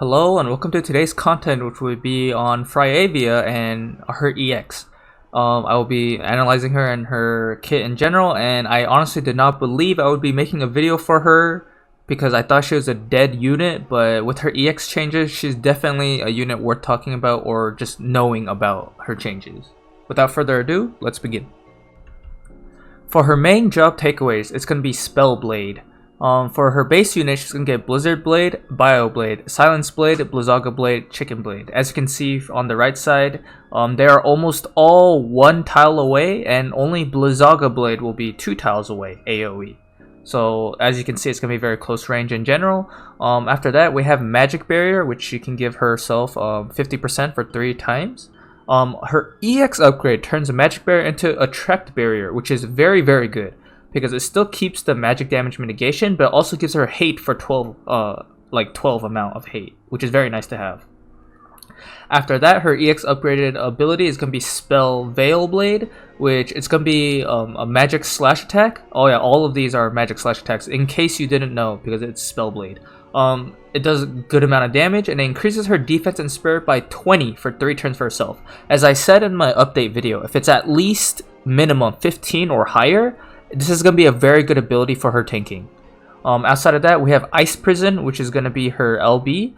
Hello and welcome to today's content, which will be on Fryevia and her EX. I will be analyzing her and her kit in general, and I honestly did not believe I would be making a video for her because I thought she was a dead unit, but with her EX changes, she's definitely a unit worth talking about or just knowing about her changes. Without further ado, let's begin. For her main job takeaways, it's going to be Spell Blade. For her base unit, she's going to get Blizzard Blade, Bio Blade, Silence Blade, Blizzaga Blade, Chicken Blade. As you can see on the right side, they are almost all one tile away, and only Blizzaga Blade will be 2 tiles away, AoE. So as you can see, it's going to be very close range in general. After that, we have Magic Barrier, which she can give herself 50% for 3 times. Her EX upgrade turns a Magic Barrier into Attract Barrier, which is very, very good, because it still keeps the magic damage mitigation, but also gives her hate for 12 amount of hate, which is very nice to have. After that, her EX upgraded ability is going to be Spell Veil Blade, which it's going to be a magic slash attack. Oh yeah, all of these are magic slash attacks, in case you didn't know, because it's Spell Blade. It does a good amount of damage, and it increases her defense and spirit by 20 for 3 turns for herself. As I said in my update video, if it's at least minimum 15 or higher, this is going to be a very good ability for her tanking. Outside of that, we have Ice Prison, which is going to be her LB.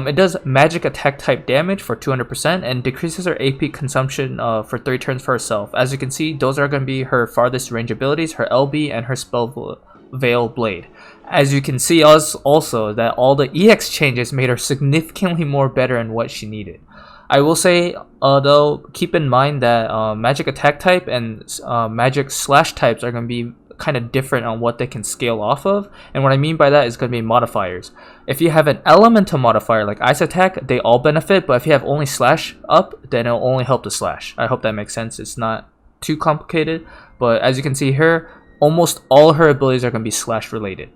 It does magic attack type damage for 200% and decreases her AP consumption for 3 turns for herself. As you can see, those are going to be her farthest range abilities, her LB and her Spell Veil Blade. As you can see also that all the EX changes made her significantly more better in what she needed. I will say, though, keep in mind that magic attack type and magic slash types are going to be kind of different on what they can scale off of. And what I mean by that is going to be modifiers. If you have an elemental modifier like ice attack, they all benefit, but if you have only slash up, then it'll only help the slash. I hope that makes sense. It's not too complicated, but as you can see here, almost all her abilities are going to be slash related.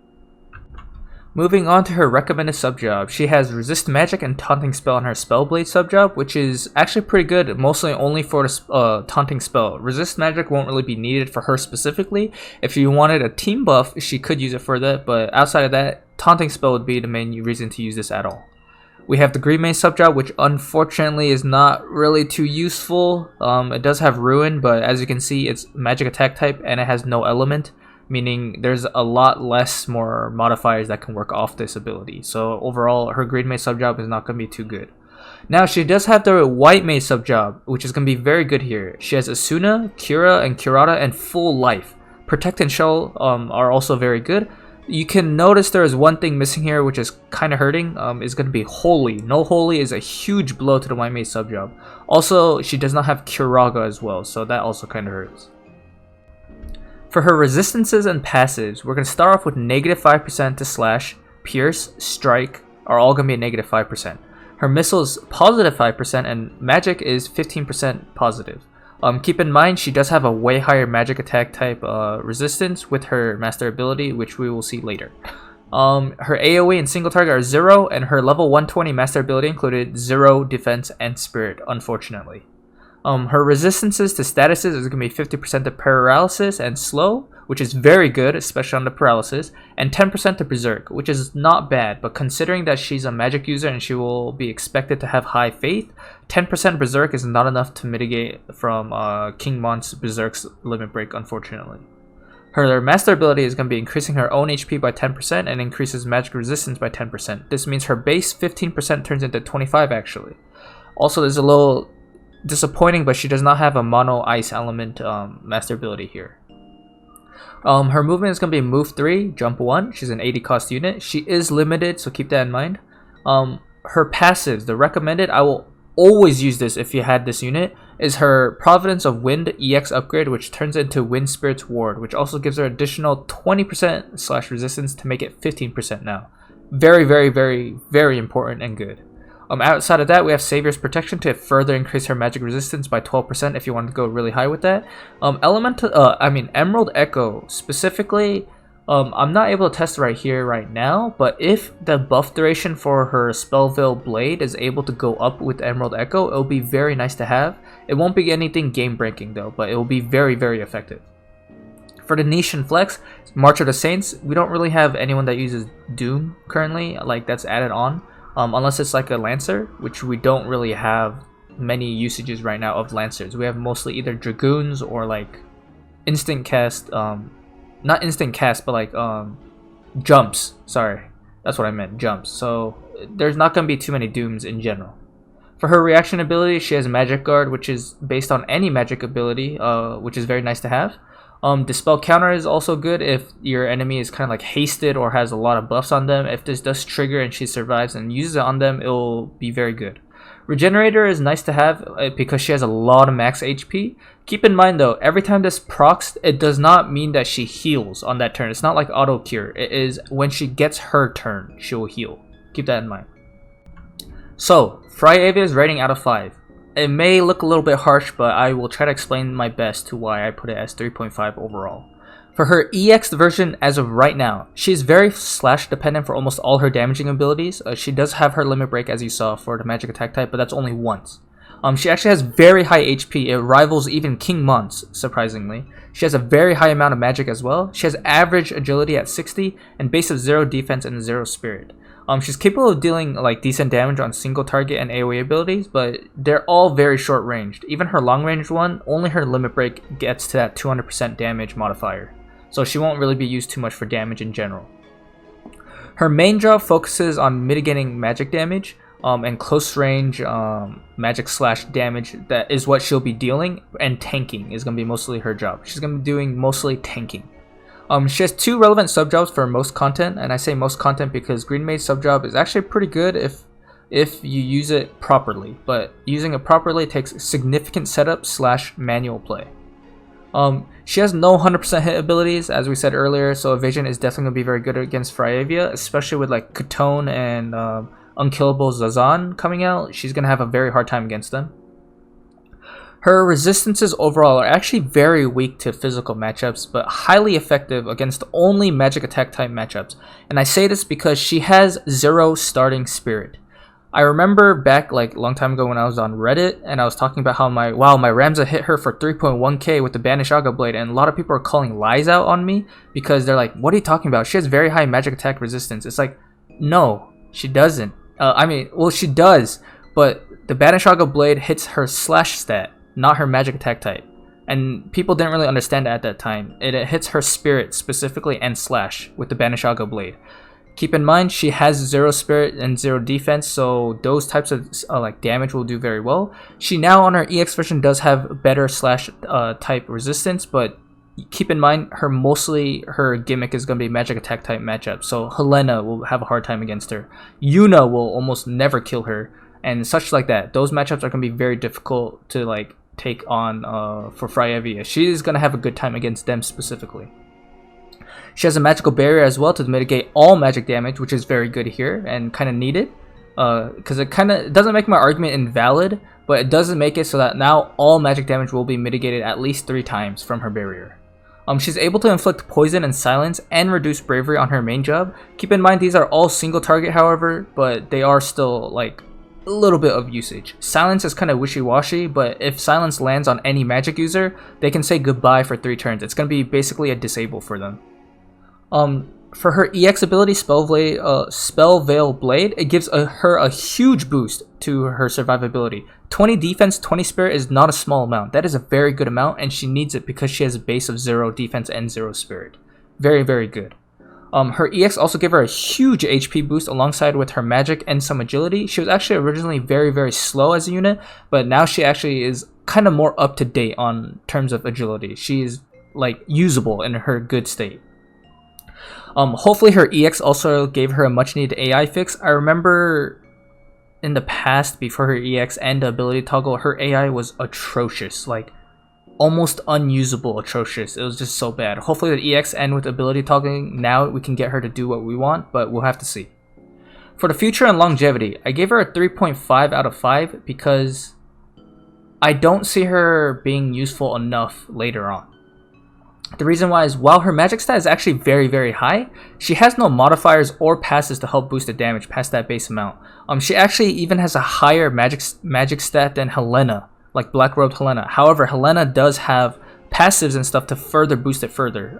Moving on to her recommended subjob, she has Resist Magic and Taunting Spell on her Spellblade subjob, which is actually pretty good, mostly only for the Taunting Spell. Resist Magic won't really be needed for her specifically. If you wanted a team buff, she could use it for that, but outside of that, Taunting Spell would be the main reason to use this at all. We have the Green Mage subjob, which unfortunately is not really too useful. It does have Ruin, but as you can see, it's magic attack type and it has no element, meaning there's a lot less more modifiers that can work off this ability. So overall, her Green Mage subjob is not going to be too good. Now, she does have the White Mage subjob, which is going to be very good here. She has Asuna, Cura, and Curata, and Full Life. Protect and Shell are also very good. You can notice there is one thing missing here, which is kind of hurting. Is going to be Holy. No Holy is a huge blow to the White Mage subjob. Also, she does not have Curaga as well, so that also kind of hurts. For her resistances and passives, we're going to start off with -5% to Slash, Pierce, Strike are all going to be a -5%. Her missile is +5% and magic is 15% positive. Keep in mind, she does have a way higher magic attack type resistance with her master ability, which we will see later. Her AoE and single target are 0, and her level 120 master ability included 0 defense and spirit, unfortunately. Her resistances to statuses is going to be 50% to paralysis and slow, which is very good, especially on the paralysis, and 10% to berserk, which is not bad, but considering that she's a magic user and she will be expected to have high faith, 10% berserk is not enough to mitigate from King Mon's berserk's limit break, unfortunately. Her master ability is going to be increasing her own HP by 10% and increases magic resistance by 10%. This means her base 15% turns into 25 actually. Also, there's a little disappointing, but she does not have a mono ice element master ability here. Her movement is going to be move 3, jump 1. She's an 80 cost unit. She is limited, so keep that in mind. Her passives, the recommended, I will always use this if you had this unit, is her Providence of Wind EX upgrade, which turns into Wind Spirit's Ward, which also gives her additional 20% slash resistance to make it 15% now. Very, very, very, very important and good. Outside of that, we have Savior's Protection to further increase her magic resistance by 12% if you want to go really high with that. Emerald Echo specifically, I'm not able to test right here right now, but if the buff duration for her Spellveil Blade is able to go up with Emerald Echo, it'll be very nice to have. It won't be anything game breaking though, but it will be very, very effective. For the niche and flex, March of the Saints, we don't really have anyone that uses Doom currently, like that's added on. unless it's like a Lancer, which we don't really have many usages right now of Lancers. We have mostly either Dragoons or like instant cast, not instant cast, but like jumps. Sorry, that's what I meant, jumps. So there's not going to be too many Dooms in general. For her reaction ability, she has Magic Guard, which is based on any magic ability, which is very nice to have. Dispel Counter is also good if your enemy is kind of like hasted or has a lot of buffs on them. If this does trigger and she survives and uses it on them, it'll be very good. Regenerator is nice to have because she has a lot of max HP. Keep in mind though, every time this procs, it does not mean that she heals on that turn. It's not like auto cure. It is when she gets her turn, she'll heal. Keep that in mind. So, Fryevia's rating out of 5. It may look a little bit harsh, but I will try to explain my best to why I put it as 3.5 overall. For her EX version as of right now, she is very slash dependent for almost all her damaging abilities. She does have her limit break as you saw for the magic attack type, but that's only once. She actually has very high HP. It rivals even King Mon's, surprisingly. She has a very high amount of magic as well. She has average agility at 60 and base of 0 defense and 0 spirit. She's capable of dealing like decent damage on single target and AoE abilities, but they're all very short ranged. Even her long range one, only her limit break gets to that 200% damage modifier. So she won't really be used too much for damage in general. Her main job focuses on mitigating magic damage and close range magic slash damage. That is what she'll be dealing, and tanking is going to be mostly her job. She's going to be doing mostly tanking. She has 2 relevant subjobs for most content, and I say most content because Green Mage subjob is actually pretty good if you use it properly, but using it properly takes significant setup slash manual play. She has no 100% hit abilities, as we said earlier, so evasion is definitely going to be very good against Fryevia, especially with like Katone and Unkillable Zazan coming out. She's going to have a very hard time against them. Her resistances overall are actually very weak to physical matchups, but highly effective against only magic attack type matchups. And I say this because she has 0 starting spirit. I remember back like a long time ago when I was on Reddit and I was talking about how my Ramza hit her for 3.1k with the Banish Aga Blade, and a lot of people are calling lies out on me because they're like, what are you talking about? She has very high magic attack resistance. It's like, no, she doesn't. Well, she does, but the Banish Aga Blade hits her slash stat, not her magic attack type, and people didn't really understand that at that time. It hits her spirit specifically and slash with the Banish Aga Blade. Keep in mind she has 0 spirit and 0 defense, so those types of like damage will do very well. She now on her EX version does have better slash type resistance, but keep in mind her gimmick is going to be magic attack type matchup, so Helena will have a hard time against her. Yuna will almost never kill her, and such like that. Those matchups are going to be very difficult to like take on for Fryevia. She's going to have a good time against them specifically. She has a magical barrier as well to mitigate all magic damage, which is very good here and kind of needed, because it doesn't make my argument invalid, but it doesn't make it so that now all magic damage will be mitigated at least 3 times from her barrier. She's able to inflict poison and silence and reduce bravery on her main job. Keep in mind these are all single target, however, but they are still like a little bit of usage. Silence is kind of wishy-washy, but if silence lands on any magic user, they can say goodbye for 3 turns. It's going to be basically a disable for them. For her EX ability, Spell Veil Blade, it gives her a huge boost to her survivability. 20 defense, 20 spirit is not a small amount. That is a very good amount, and she needs it because she has a base of 0 defense and 0 spirit. Very, very good. Her EX also gave her a huge HP boost alongside with her magic and some agility. She was actually originally very, very slow as a unit, but now she actually is kind of more up to date on terms of agility. She is like usable in her good state. Hopefully her EX also gave her a much needed AI fix. I remember in the past, before her EX and the ability toggle, her AI was atrocious, like almost unusable atrocious. It was just so bad. Hopefully with EX and with ability toggling, now we can get her to do what we want, but we'll have to see. For the future and longevity, I gave her a 3.5 out of 5 because I don't see her being useful enough later on. The reason why is, while her magic stat is actually very, very high, she has no modifiers or passes to help boost the damage past that base amount. She actually even has a higher magic stat than Helena, like Black Robed Helena. However, Helena does have passives and stuff to further boost it further.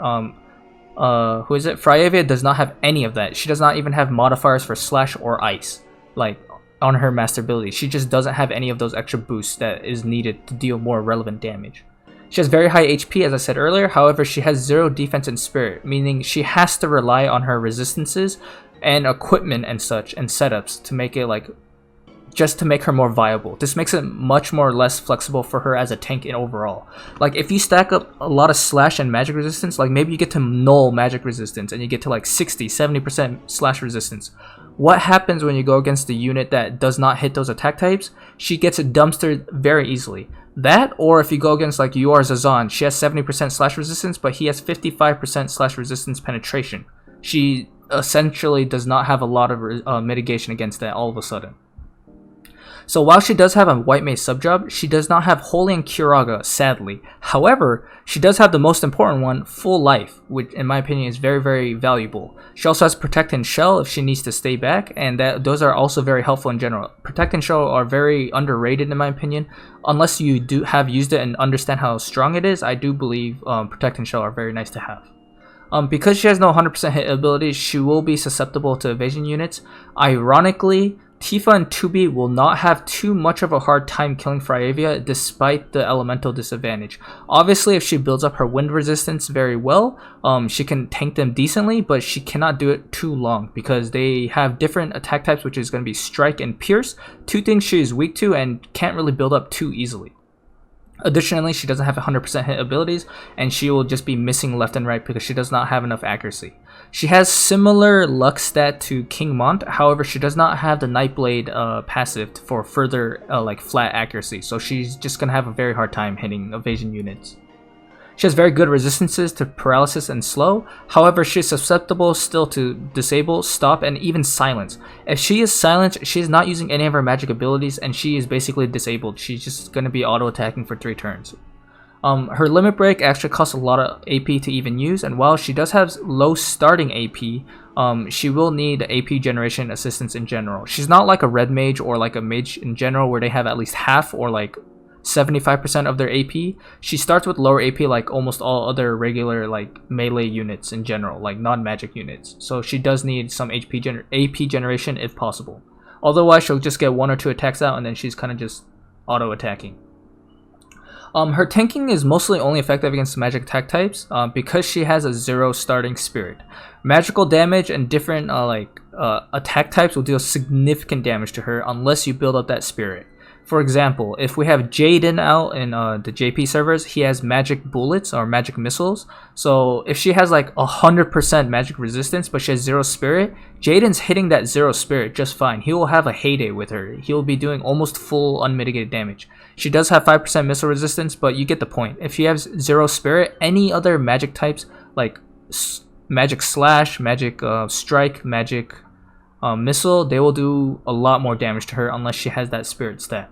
Who is it? Fryevia does not have any of that. She does not even have modifiers for slash or ice. like on her master ability. She just doesn't have any of those extra boosts that is needed to deal more relevant damage. She has very high HP, as I said earlier. However, she has 0 defense and spirit, meaning she has to rely on her resistances and equipment and such and setups to make it like just to make her more viable. This makes it much more less flexible for her as a tank in overall. Like if you stack up a lot of slash and magic resistance, like maybe you get to null magic resistance and you get to like 60-70% slash resistance. What happens when you go against the unit that does not hit those attack types? She gets dumpstered very easily. That, or if you go against like you are Zazan, she has 70% slash resistance, but he has 55% slash resistance penetration. She essentially does not have a lot of mitigation against that all of a sudden. So while she does have a White Mage subjob, she does not have Holy and Kiraga, sadly. However, she does have the most important one, Full Life, which in my opinion is very, very valuable. She also has Protect and Shell if she needs to stay back, and those are also very helpful in general. Protect and Shell are very underrated in my opinion. Unless you do have used it and understand how strong it is, I do believe Protect and Shell are very nice to have. Because she has no 100% hit ability, she will be susceptible to evasion units. Ironically, Tifa and 2B will not have too much of a hard time killing Fryevia despite the elemental disadvantage. Obviously, if she builds up her wind resistance very well, she can tank them decently, but she cannot do it too long because they have different attack types, which is going to be Strike and Pierce, two things she is weak to and can't really build up too easily. Additionally, she doesn't have 100% hit abilities, and she will just be missing left and right because she does not have enough accuracy. She has similar luck stat to King Mont, however, she does not have the Nightblade passive for further like flat accuracy, so she's just gonna have a very hard time hitting evasion units. She has very good resistances to paralysis and slow, however she is susceptible still to disable, stop, and even silence. If she is silenced, she is not using any of her magic abilities and she is basically disabled. She's just going to be auto attacking for 3 turns. Her limit break actually costs a lot of AP to even use, and while she does have low starting AP, she will need AP generation assistance in general. She's not like a red mage or like a mage in general where they have at least half or like 75% of their AP. She starts with lower AP like almost all other regular like melee units in general, like non-magic units. So she does need some AP generation if possible. Otherwise, she'll just get 1 or 2 attacks out and then she's kind of just auto attacking. Her tanking is mostly only effective against magic attack types because she has a 0 starting spirit. Magical damage and different attack types will deal significant damage to her unless you build up that spirit. For example, if we have Jaden out in the JP servers, he has magic bullets or magic missiles. So if she has like 100% magic resistance, but she has 0 spirit, Jaden's hitting that 0 spirit just fine. He will have a heyday with her. He'll be doing almost full unmitigated damage. She does have 5% missile resistance, but you get the point. If she has 0 spirit, any other magic types like magic slash, magic strike, magic missile, they will do a lot more damage to her unless she has that spirit stat.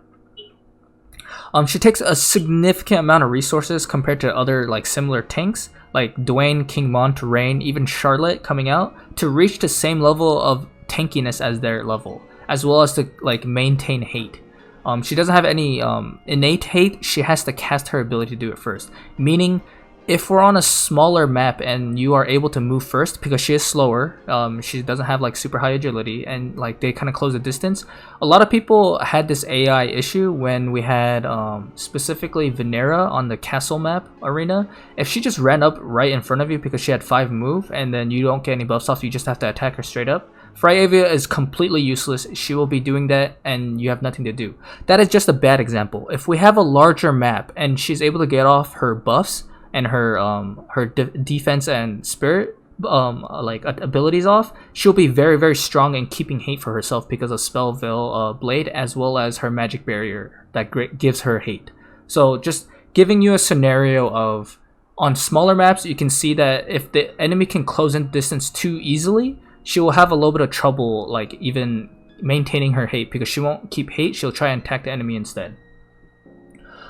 She takes a significant amount of resources compared to other like similar tanks like Dwayne, King Mont, Rain, even Charlotte coming out to reach the same level of tankiness as their level, as well as to like maintain hate. She doesn't have any innate hate. She has to cast her ability to do it first, meaning if we're on a smaller map and you are able to move first because she is slower, she doesn't have like super high agility and like they kind of close the distance. A lot of people had this AI issue when we had specifically Venera on the castle map arena. If she just ran up right in front of you because she had 5 move and then you don't get any buffs off, you just have to attack her straight up. Fryevia is completely useless. She will be doing that and you have nothing to do. That is just a bad example. If we have a larger map and she's able to get off her buffs and her defense and spirit abilities off, she'll be very, very strong in keeping hate for herself because of Spell Veil Blade, as well as her magic barrier that gives her hate. So just giving you a scenario of on smaller maps, you can see that if the enemy can close in distance too easily, she will have a little bit of trouble like even maintaining her hate because she won't keep hate, she'll try and attack the enemy instead.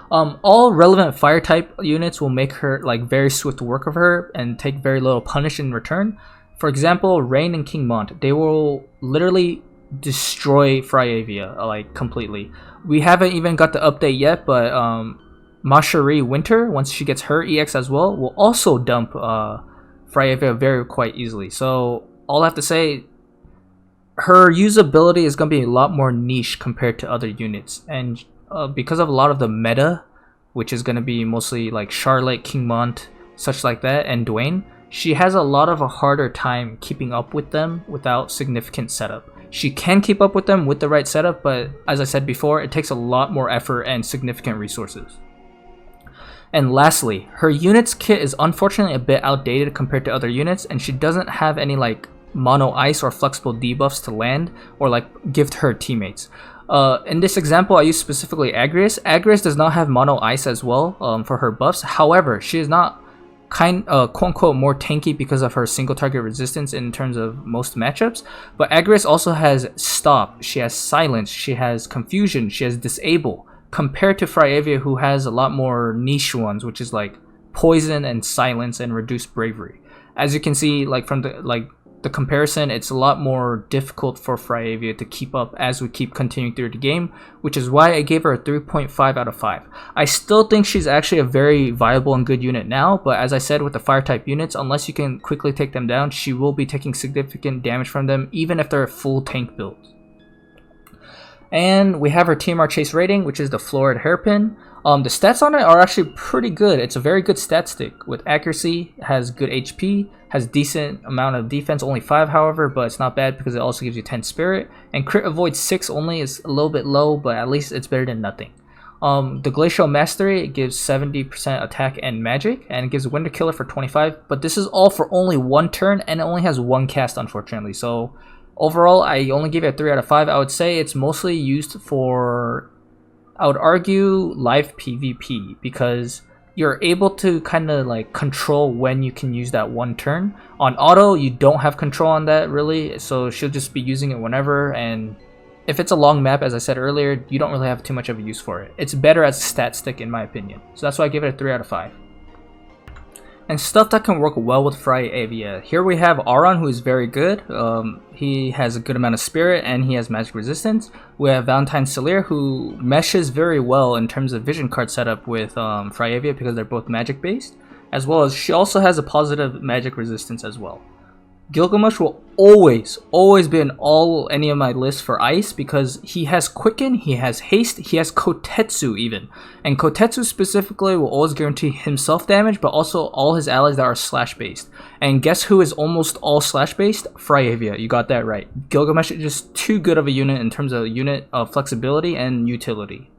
All relevant fire type units will make her like very swift work of her and take very little punish in return. For example, Rain and King Mont, they will literally destroy Fryevia like completely. We haven't even got the update yet, but Mashari Winter, once she gets her EX as well, will also dump Fryevia very quite easily. So all I have to say, her usability is going to be a lot more niche compared to other units, and because of a lot of the meta, which is going to be mostly like Charlotte, Kingmont, such like that, and Dwayne, she has a lot of a harder time keeping up with them without significant setup. She can keep up with them with the right setup, but as I said before, it takes a lot more effort and significant resources. And lastly, her units kit is unfortunately a bit outdated compared to other units, and she doesn't have any like mono ice or flexible debuffs to land or like give to her teammates. In this example, I use specifically Agrias. Agrias does not have mono ice as well for her buffs. However, she is not quote unquote more tanky because of her single target resistance in terms of most matchups. But Agrias also has stop, she has silence, she has confusion, she has disable, compared to Fryevia, who has a lot more niche ones, which is like poison and silence and reduced bravery. As you can see, like from the comparison, it's a lot more difficult for Fryevia to keep up as we keep continuing through the game, which is why I gave her a 3.5 out of 5. I still think she's actually a very viable and good unit now, but as I said with the fire type units, unless you can quickly take them down, she will be taking significant damage from them even if they're full tank builds. And we have her TMR chase rating, which is the florid hairpin. The stats on it are actually pretty good. It's a very good stat stick with accuracy, has good HP, has decent amount of defense, only 5 however, but it's not bad because it also gives you 10 spirit. And crit avoid 6 only is a little bit low, but at least it's better than nothing. The Glacial Mastery, it gives 70% attack and magic, and it gives Winter Killer for 25, but this is all for only 1 turn, and it only has 1 cast unfortunately. So overall, I only give it a 3 out of 5. I would say it's mostly used for, I would argue, live PvP, because you're able to kind of like control when you can use that 1 turn. On auto, you don't have control on that really, so she'll just be using it whenever, and if it's a long map, as I said earlier, you don't really have too much of a use for it. It's better as a stat stick in my opinion, so that's why I give it a 3 out of 5. And stuff that can work well with Fryevia. Here we have Auron, who is very good. He has a good amount of spirit and he has magic resistance. We have Valentine Celir, who meshes very well in terms of vision card setup with Fryevia because they're both magic based, as well as she also has a positive magic resistance as well. Gilgamesh will always be in any of my lists for ice because he has quicken, he has haste, he has Kotetsu even. And Kotetsu specifically will always guarantee himself damage, but also all his allies that are slash based. And guess who is almost all slash based? Fryevia, you got that right. Gilgamesh is just too good of a unit in terms of unit flexibility and utility.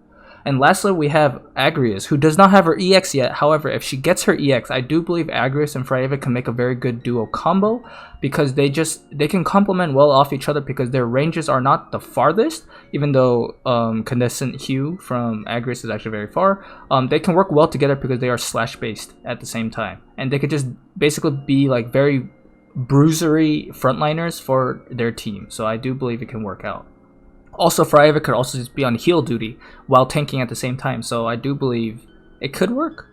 And lastly, we have Agrias, who does not have her EX yet. However, if she gets her EX, I do believe Agrias and Fryevia can make a very good duo combo because they can complement well off each other because their ranges are not the farthest, even though Condescent Hue from Agrias is actually very far. They can work well together because they are slash based at the same time, and they could just basically be like very bruisery frontliners for their team. So I do believe it can work out. Also, Fryevia could also just be on heal duty while tanking at the same time, so I do believe it could work.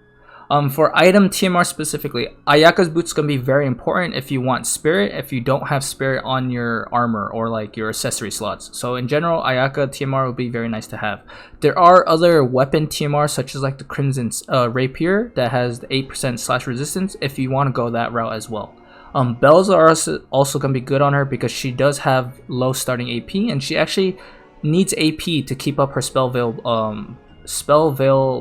For item TMR specifically, Ayaka's boots going to be very important if you want spirit, if you don't have spirit on your armor or like your accessory slots. So in general, Ayaka TMR would be very nice to have. There are other weapon TMR such as like the Crimson Rapier that has the 8% slash resistance if you want to go that route as well. Bells are also going to be good on her because she does have low starting AP and she actually needs AP to keep up her Spell Veil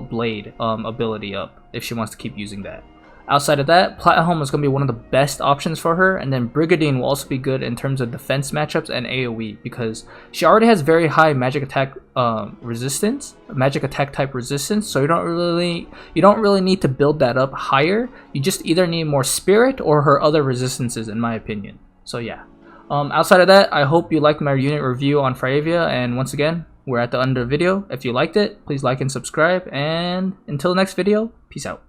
Blade ability up if she wants to keep using that. Outside of that, Plathelm is going to be one of the best options for her, and then Brigadine will also be good in terms of defense matchups and AoE because she already has very high magic attack resistance, magic attack type resistance, so you don't really need to build that up higher. You just either need more spirit or her other resistances in my opinion. So yeah. Outside of that, I hope you liked my unit review on Fryevia, and once again, we're at the end of the video. If you liked it, please like and subscribe, and until the next video, peace out.